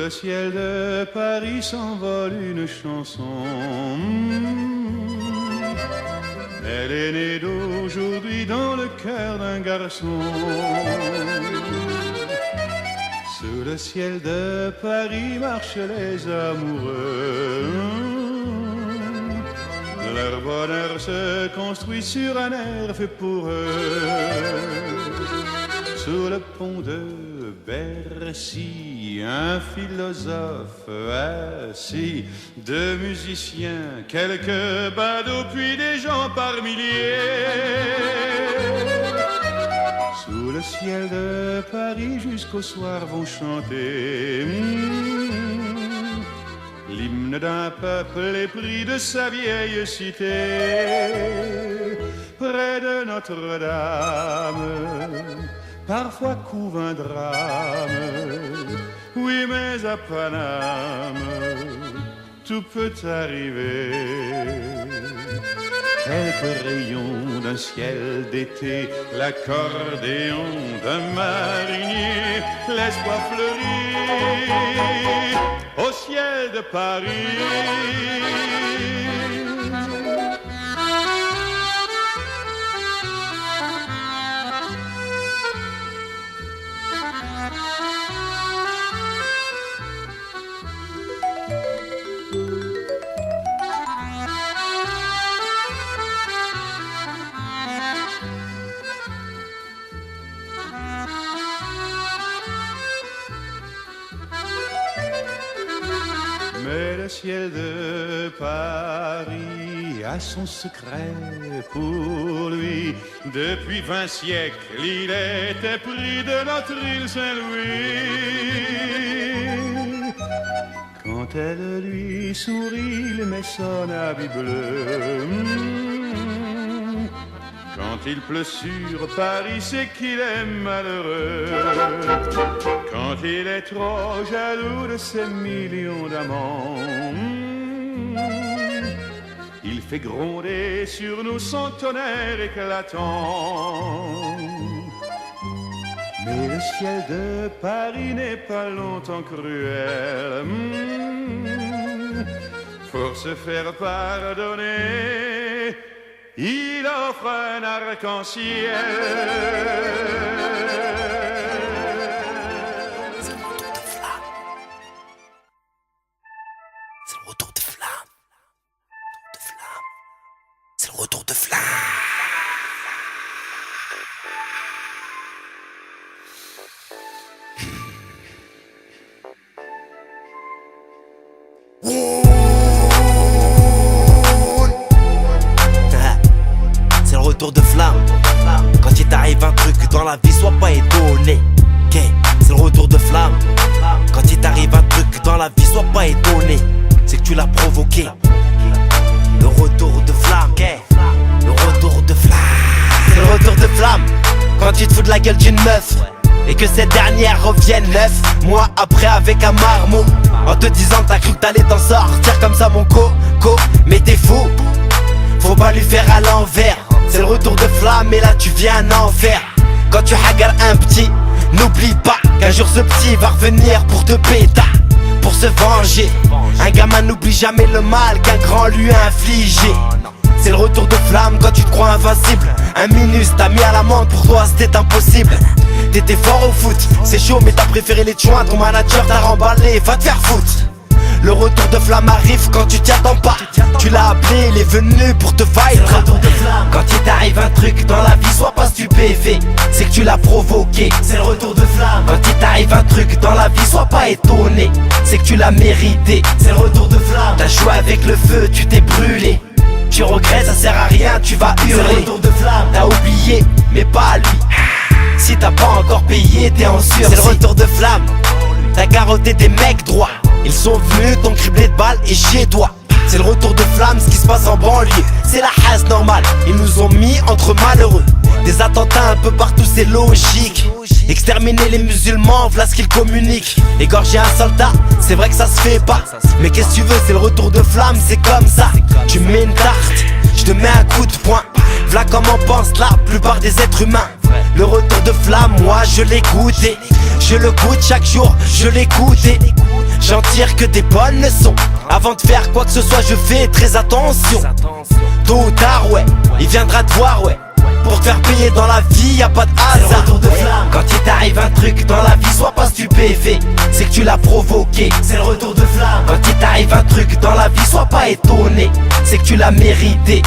le ciel de Paris s'envole une chanson. Elle est née d'aujourd'hui dans le cœur d'un garçon. Sous le ciel de Paris marchent les amoureux. Leur bonheur se construit sur un air fait pour eux. Sous le pont de Bercy, un philosophe assis, deux musiciens, quelques badauds, puis des gens par milliers. Sous le ciel de Paris jusqu'au soir vont chanter l'hymne d'un peuple épris de sa vieille cité. Près de Notre-Dame, parfois couve un drame. Oui, mais à Paname, tout peut arriver. Quelques rayons d'un ciel d'été, l'accordéon d'un marinier, l'espoir fleurit au ciel de Paris. Mais le ciel de Paris a son secret pour lui. Depuis 20 siècles, il était pris de notre île Saint-Louis. Quand elle lui sourit, il met son habit bleu. Quand il pleut sur Paris, c'est qu'il est malheureux. Quand il est trop jaloux de ses millions d'amants, il fait gronder sur nous son tonnerre éclatant. Mais le ciel de Paris n'est pas longtemps cruel. Pour se faire pardonner, il offre un arc-en-ciel. C'est le retour de flamme. C'est le retour de flamme. C'est le retour de flamme. Quand il t'arrive un truc dans la vie, sois pas étonné. C'est le retour de flamme. Quand il t'arrive un truc dans la vie, sois pas étonné. C'est que tu l'as provoqué. Le retour de flamme. Le retour de flamme. C'est le retour de flamme. Quand tu te fous de la gueule d'une meuf et que cette dernière revienne 9 mois après avec un marmot, en te disant que t'as cru que t'allais t'en sortir comme ça mon coco. Mais t'es fou, faut pas lui faire à l'envers. C'est le retour de flamme et là tu viens en enfer. Quand tu hagardes un petit, n'oublie pas qu'un jour ce petit va revenir pour te péter, pour se venger. Un gamin n'oublie jamais le mal qu'un grand lui a infligé. C'est le retour de flamme quand tu te crois invincible. Un minus t'a mis à l'amende, pour toi c'était impossible. T'étais fort au foot, c'est chaud mais t'as préféré les joints. Ton manager t'a remballé, va te faire foutre. Le retour de flamme arrive quand tu t'y attends pas. Tu l'as appelé, il est venu pour te fight. C'est le retour de flamme. Quand il t'arrive un truc dans la vie, sois pas stupéfait, c'est que tu l'as provoqué. C'est le retour de flamme. Quand il t'arrive un truc dans la vie, sois pas étonné, c'est que tu l'as mérité. C'est le retour de flamme. T'as joué avec le feu, tu t'es brûlé. Tu regrettes, ça sert à rien, tu vas hurler. C'est le retour de flamme. T'as oublié, mais pas lui. Si t'as pas encore payé, t'es en sursis. C'est le retour de flamme. T'as garrotté des mecs droits, ils sont venus, t'ont criblé de balles et chez toi. C'est le retour de flamme, ce qui se passe en banlieue. C'est la hasse normale, ils nous ont mis entre malheureux. Des attentats un peu partout, c'est logique. Exterminer les musulmans, voilà ce qu'ils communiquent. Égorger un soldat, c'est vrai que ça se fait pas. Mais qu'est-ce que tu veux, c'est le retour de flamme, c'est comme ça. Tu mets une tarte, je te mets un coup de poing. Voilà comment pense la plupart des êtres humains. Le retour de flamme, moi je l'ai goûté. Je le goûte chaque jour, je l'ai goûté. j'en tire que des bonnes leçons. Avant de faire quoi que ce soit, je fais très attention. Tôt ou tard, ouais, il viendra te voir, ouais. Pour te faire payer dans la vie, y'a pas de hasard. Quand il t'arrive un truc dans la vie, sois pas stupéfait, c'est que tu l'as provoqué. C'est le retour de flamme. Quand il t'arrive un truc dans la vie, sois pas étonné, c'est que tu l'as mérité.